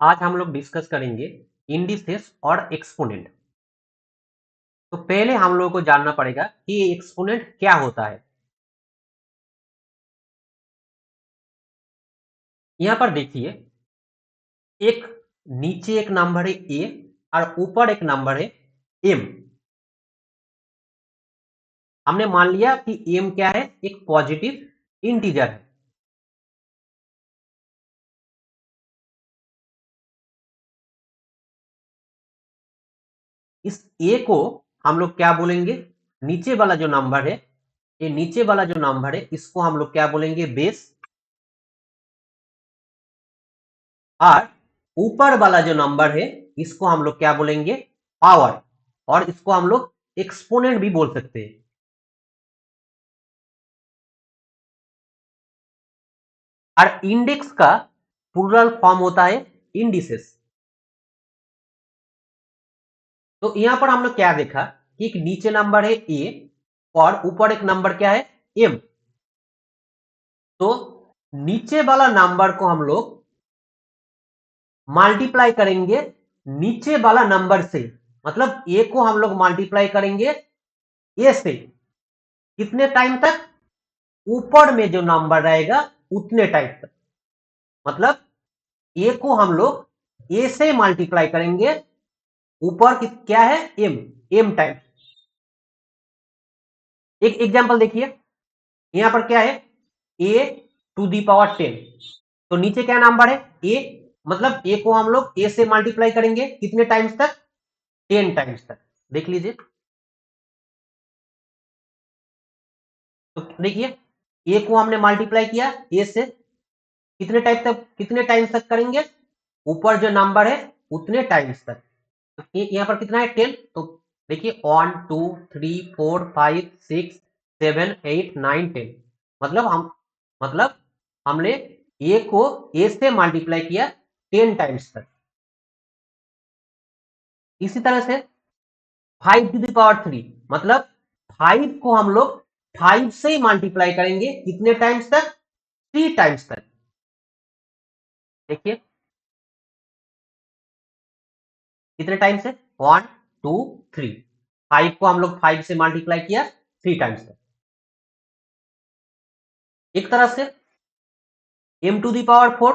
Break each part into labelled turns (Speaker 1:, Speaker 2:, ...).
Speaker 1: आज हम लोग डिस्कस करेंगे इंडिसेस और एक्सपोनेंट। तो पहले हम लोगों को जानना पड़ेगा कि ये एक्सपोनेंट क्या होता है। यहां पर देखिए, एक नीचे एक नंबर है ए और ऊपर एक नंबर है एम। हमने मान लिया कि एम क्या है, एक पॉजिटिव इंटीजर है। इस ए को हम लोग क्या बोलेंगे, नीचे वाला जो नंबर है, ये नीचे वाला जो नंबर है इसको हम लोग क्या बोलेंगे, बेस। और ऊपर वाला जो नंबर है इसको हम लोग क्या बोलेंगे, पावर। और इसको हम लोग एक्सपोनेंट भी बोल सकते हैं। और इंडेक्स का प्लूरल फॉर्म होता है इंडिसेस। तो यहां पर हम लोग क्या देखा कि एक नीचे नंबर है ए और ऊपर एक नंबर क्या है, एम। तो नीचे वाला नंबर को हम लोग मल्टीप्लाई करेंगे नीचे वाला नंबर से। मतलब ए को हम लोग मल्टीप्लाई करेंगे ए से कितने टाइम तक, ऊपर में जो नंबर रहेगा उतने टाइम तक। मतलब ए को हम लोग ए से मल्टीप्लाई करेंगे, ऊपर क्या है, एम, एम टाइम। एक एग्जांपल देखिए, यहां पर क्या है, ए टू दी पावर 10। तो नीचे क्या नंबर है, ए। मतलब ए को हम लोग ए से मल्टीप्लाई करेंगे कितने टाइम्स तक, 10 टाइम्स तक। देख लीजिए, तो देखिए ए को हमने मल्टीप्लाई किया ए से कितने टाइम तक, कितने टाइम्स तक करेंगे, ऊपर जो नंबर है उतने टाइम्स तक। तो यहाँ पर कितना है, 10। तो देखिए 1 2 3 4 5 6 7 8 9 10। मतलब मतलब हमने ए को ए से मल्टीप्लाई किया 10 टाइम्स तक। इसी तरह से 5 टू द पावर 3, मतलब 5 को हम लोग 5 से ही मल्टीप्लाई करेंगे कितने टाइम्स तक, 3 टाइम्स तक। देखिए कितने टाइम्स है, 1 2 3। 5 को हम लोग 5 से मल्टीप्लाई किया 3 टाइम्स तक। एक तरह से m टू दी पावर 4,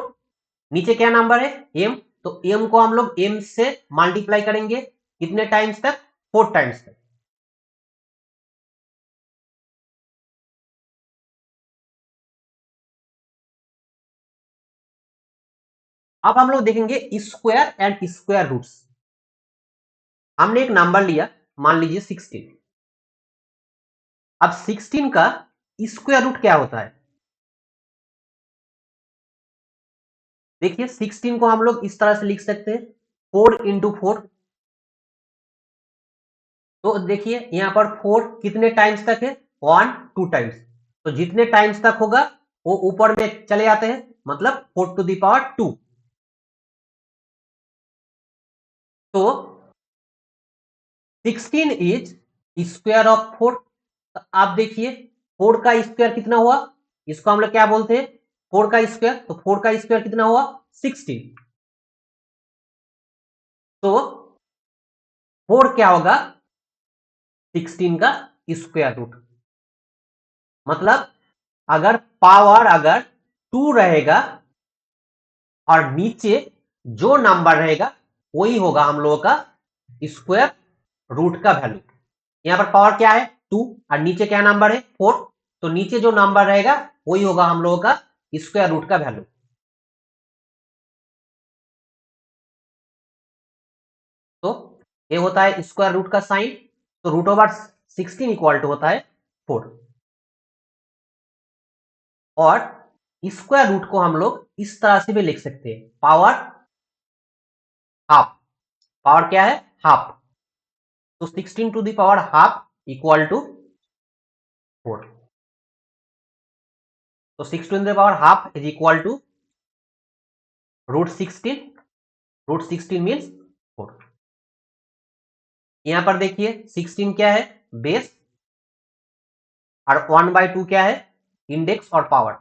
Speaker 1: नीचे क्या नंबर है, m। तो m को हम लोग m से मल्टीप्लाई करेंगे कितने टाइम्स तक, 4 टाइम्स तक। अब हम लोग देखेंगे स्क्वायर एंड स्क्वायर रूट्स। हमने एक नंबर लिया, मान लीजिए 16। अब 16 का स्क्वायर रूट क्या होता है। देखिए 16 को हम लोग इस तरह से लिख सकते हैं, 4 इंटू 4। तो देखिए यहां पर 4 कितने टाइम्स तक है, 1 2 टाइम्स। तो जितने टाइम्स तक होगा वो ऊपर में चले जाते हैं, मतलब 4 टू दी पावर 2। तो 16 इज स्क्वायर ऑफ 4। तो आप देखिए 4 का स्क्वायर कितना हुआ, इसको हम लोग क्या बोलते हैं, 4 का स्क्वायर। तो 4 का स्क्वायर कितना हुआ, 16। तो 4 क्या होगा, 16 का स्क्वायर रूट। मतलब अगर पावर अगर 2 रहेगा और नीचे जो नंबर रहेगा वही होगा हम लोगों का स्क्वायर रूट का वैल्यू। यहां पर पावर क्या है, 2, और नीचे क्या नंबर है, 4। तो नीचे जो नंबर रहेगा वही होगा हम लोगों का स्क्वायर रूट का वैल्यू। तो ये होता है स्क्वायर रूट का साइन। तो रूट ओवर 16 इक्वल टू होता है 4। और स्क्वायर रूट को हम लोग इस तरह से भी लिख सकते हैं, पावर हाफ। पावर क्या है, हाफ। तो 16 to the power half equal to 4। तो 6 to the power half is equal to root 16। Root 16 means 4। यहां पर देखिए 16 क्या है, बेस। और 1/2 क्या है, इंडेक्स और power.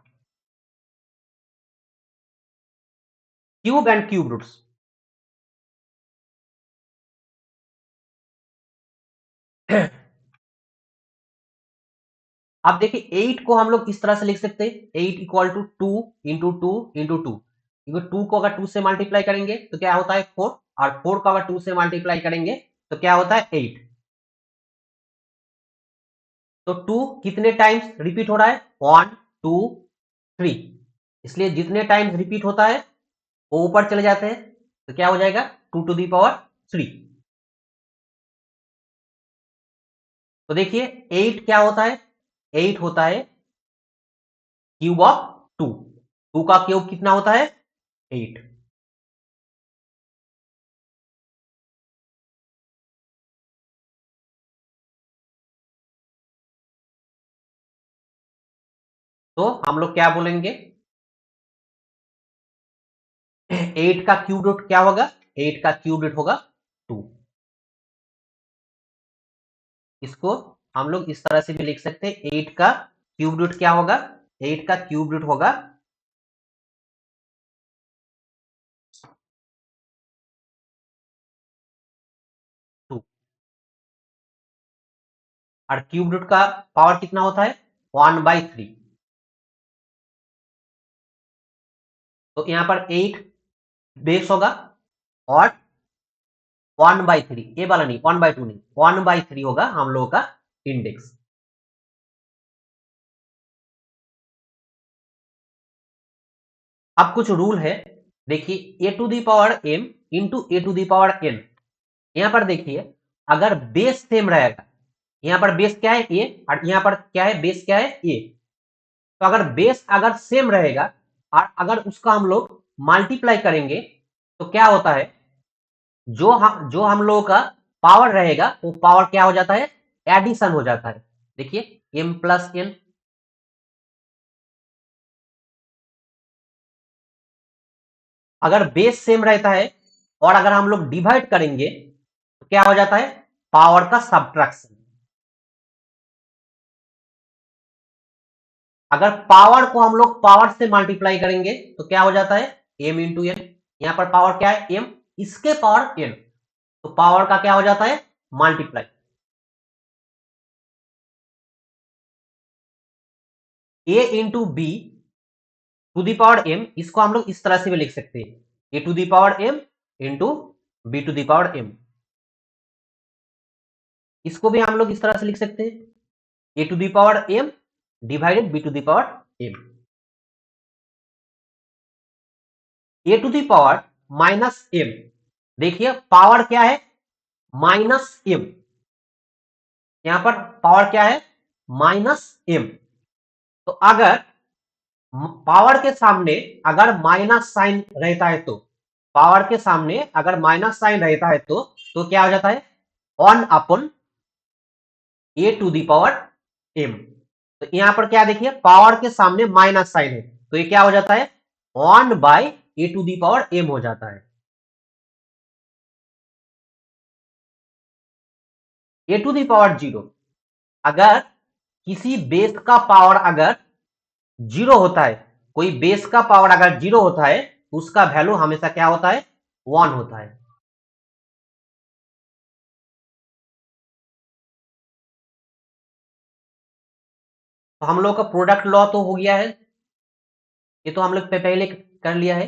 Speaker 1: Cube and cube roots. अब देखिए 8 को हम लोग इस तरह से लिख सकते हैं, 8 इक्वल टू 2 इंटू 2 इंटू 2, क्योंकि 2 को अगर 2 से मल्टीप्लाई करेंगे तो क्या होता है 4, और 4 को अगर 2 से मल्टीप्लाई करेंगे तो क्या होता है 8। तो 2 कितने टाइम्स रिपीट हो रहा है, 1 2 3, इसलिए जितने टाइम्स रिपीट होता है वो ऊपर चले जाते हैं, तो क्या हो जाएगा 2 टू दी पावर 3। तो देखिए 8 क्या होता है, 8 होता है क्यूब ऑफ 2, 2 का क्यूब कितना होता है 8। तो हम लोग क्या बोलेंगे, 8 का क्यूब रूट क्या होगा, 8 का क्यूब रूट होगा 2। इसको हम लोग इस तरह से भी लिख सकते हैं, 8 का क्यूब रूट क्या होगा, 8 का क्यूब रूट होगा 2, और क्यूब रूट का पावर कितना होता है 1/3। तो यहां पर 8 बेस होगा, और 1/3, ए वाला नहीं, 1/2 नहीं, 1/3 होगा हम लोगों का इंडेक्स। अब कुछ रूल है, देखिए a to the power m into a to the power n। यहां पर देखिए अगर बेस सेम रहेगा, यहां पर बेस क्या है a, और यहां पर क्या है बेस क्या है a, तो अगर बेस अगर सेम रहेगा और अगर उसका हम लोग मल्टीप्लाई करेंगे तो क्या होता है, जो हम लोगों का पावर रहेगा वो पावर क्या हो जाता है, एडिशन हो जाता है। देखिए m प्लस n, अगर बेस सेम रहता है और अगर हम लोग डिवाइड करेंगे तो क्या हो जाता है, पावर का सब्ट्रैक्शन। अगर पावर को हम लोग पावर से मल्टीप्लाई करेंगे तो क्या हो जाता है m इंटू एन, यहां पर पावर क्या है m, इसके पावर n, तो पावर का क्या हो जाता है multiply. a into b to the power m, इसको हम लोग इस तरह से भी लिख सकते हैं, a to the power m into b to the power m। इसको भी हम लोग इस तरह से लिख सकते हैं, a to the power m divided b to the power m। A to the power minus m, देखिए पावर क्या है माइनस m, यहां पर पावर क्या है माइनस m। तो अगर पावर के सामने अगर माइनस साइन रहता है, तो पावर के सामने अगर माइनस साइन रहता है तो क्या हो जाता है 1 ए टू दी पावर m। तो यहां पर क्या देखिए पावर के सामने माइनस साइन है, तो ये क्या हो जाता है 1/a to the power m हो जाता है। a टू दी पावर 0, अगर किसी बेस का पावर अगर 0 होता है, कोई बेस का पावर अगर 0 होता है तो उसका वैल्यू हमेशा क्या होता है 1 होता है। तो हम लोग का प्रोडक्ट लॉ तो हो गया है, ये तो हम लोग पहले कर लिया है।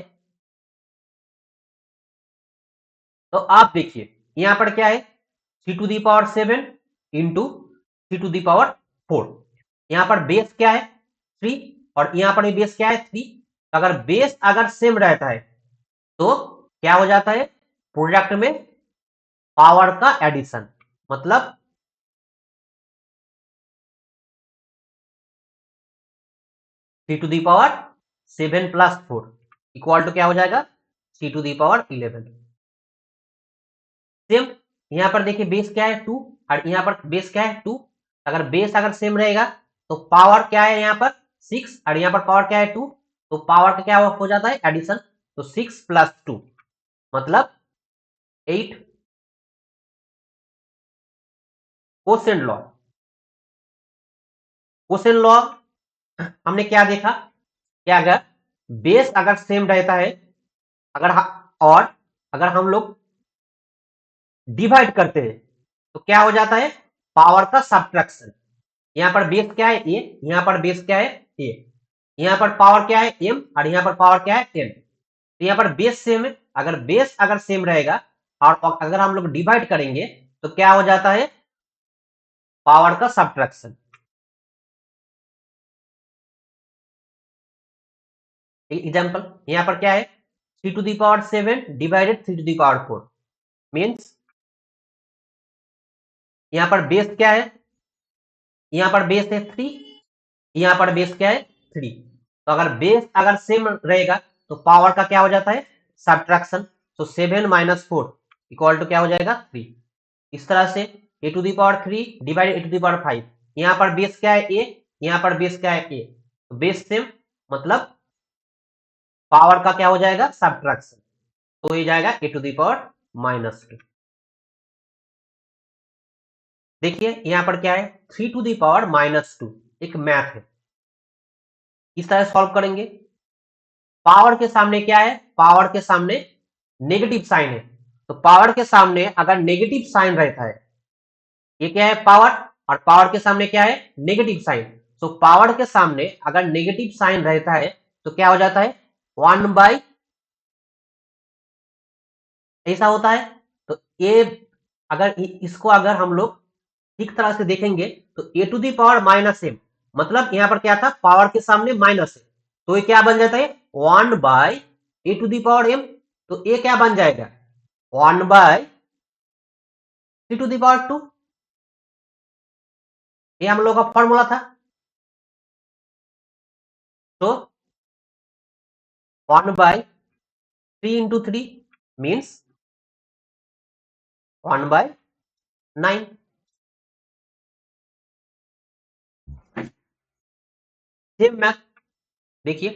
Speaker 1: तो आप देखिए यहां पर क्या है C to the power 7 into C to the power 4, यहां पर बेस क्या है 3 और यहां पर बेस क्या है 3। अगर बेस अगर सेम रहता है तो क्या हो जाता है प्रोडक्ट में पावर का एडिशन, मतलब C to the power 7 plus 4 equal to क्या हो जाएगा C to the power 11। Same यहां पर देखिए बेस क्या है 2 और यहां पर बेस क्या है 2, अगर बेस अगर सेम रहेगा तो पावर क्या है यहां पर 6 और यहां पर पावर क्या है 2, तो पावर का क्या हो जाता है एडिशन, तो 6 प्लस 2 मतलब 8। क्वोशिएंट लॉ, क्वोशिएंट लॉ हमने क्या देखा कि अगर बेस अगर सेम रहता है, अगर और अगर हम लोग डिवाइड करते हैं तो क्या हो जाता है पावर का सब्ट्रैक्शन। यहाँ पर बेस क्या है ए, यहाँ पर बेस क्या है ए, यहाँ पर पावर क्या है m और यहाँ पर पावर क्या है n। तो यहाँ पर बेस सेम है, अगर बेस अगर सेम रहेगा और अगर हम लोग डिवाइड करेंगे तो क्या हो जाता है, पावर का सब्ट्रैक्शन। एग्जाम्पल यहाँ पर क्या है 3⁷ डिवाइडेड 3⁴ मीन्स यहाँ पर बेस क्या है, यहाँ पर बेस है 3, यहाँ पर बेस क्या है 3। तो अगर बेस अगर सेम रहेगा तो पावर का क्या हो जाता है, सब्ट्रैक्शन। तो 7 - 4 इक्वल टू क्या हो जाएगा 3। इस तरह से a⁴ डिवाइड a⁵। यहाँ पर बेस क्या है a, यहाँ पर बेस क्या है a, तो बेस सेम मतलब पावर का क्या हो जाएगा, सब्ट्रैक्शन। तो ये जाएगा a⁻²। देखिए यहाँ पर क्या है 3⁻², एक मैथ है, इस तरह सॉल्व करेंगे। पावर के सामने क्या है, पावर के सामने नेगेटिव साइन है, तो पावर के सामने अगर नेगेटिव साइन रहता है, ये क्या है पावर, और पावर के सामने क्या है नेगेटिव साइन। तो पावर के सामने अगर नेगेटिव साइन रहता है तो क्या हो जाता है 1/, ऐसा होता है। तो ये अगर इसको अगर हम लोग ठीक तरह से देखेंगे तो a⁻−m मतलब यहाँ पर क्या था, पावर के सामने माइनस है, तो ये क्या बन जाता है 1/a⁻m। तो ये क्या बन जाएगा 1/3⁻²। ये हम लोग का फॉर्मूला था। तो 1/3 × 3 मीन्स 1/9। सेम मैथ देखिए,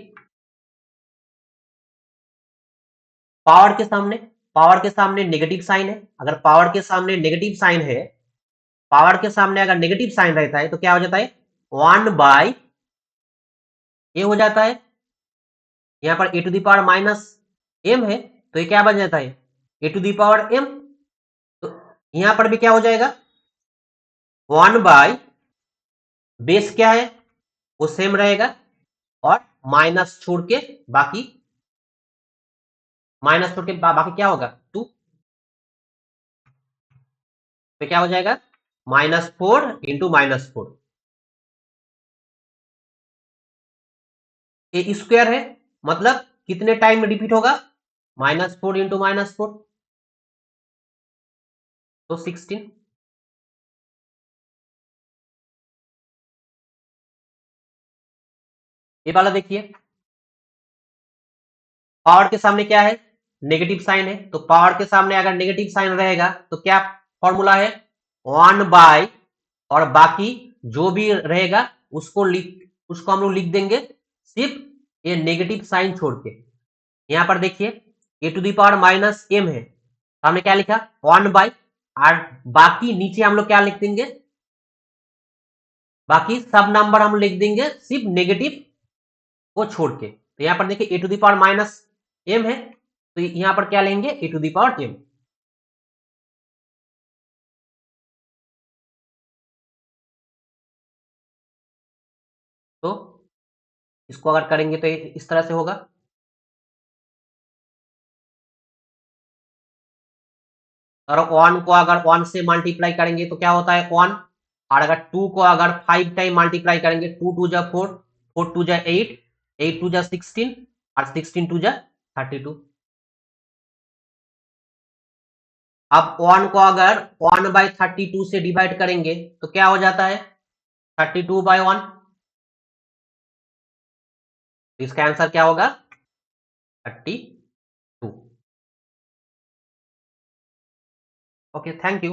Speaker 1: पावर के सामने नेगेटिव साइन है, अगर पावर के सामने नेगेटिव साइन है, पावर के सामने अगर नेगेटिव साइन रहता है तो क्या हो जाता है 1/, ये हो जाता है। यहाँ पर a⁻−m है तो ये क्या बन जाता है a⁻m। तो यहाँ पर भी क्या हो जाएगा 1/, बेस क्या है वो सेम रहेगा, और माइनस छोड़ के बाकी बाकी क्या होगा 2, तो क्या हो जाएगा -4 × -4। ये स्क्वायर है मतलब कितने टाइम में रिपीट होगा, -4 × -4 तो 16। ये वाला देखिए, पावर के सामने क्या है नेगेटिव साइन है, तो पावर के सामने अगर नेगेटिव साइन रहेगा तो क्या फॉर्मूला है 1/, और बाकी जो भी रहेगा उसको हम लोग लिख देंगे सिर्फ ये नेगेटिव साइन छोड़ के। यहाँ पर देखिए a⁻−m है, तो हमने क्या लिखा 1/, और बाकी नीचे हम लोग क्या लिख देंगे, बाकी सब नंबर हम लिख देंगे सिर्फ नेगेटिव को छोड़ के। तो यहाँ पर देखिए a⁻−m है, तो यहाँ पर क्या लेंगे a⁻m। तो इसको अगर करेंगे तो इस तरह से होगा। और 1 को अगर 1 से मल्टीप्लाई करेंगे तो क्या होता है 1, और अगर 2 को अगर 5 टाइम मल्टीप्लाई करेंगे 2 × 2 = 4, 4 × 2 = 8, 8 × 2 = 16, और 16 × 2 = 32। अब 1 को अगर 1/32 से डिवाइड करेंगे तो क्या हो जाता है 32/1। तो इसका आंसर क्या होगा 32। Okay, thank you.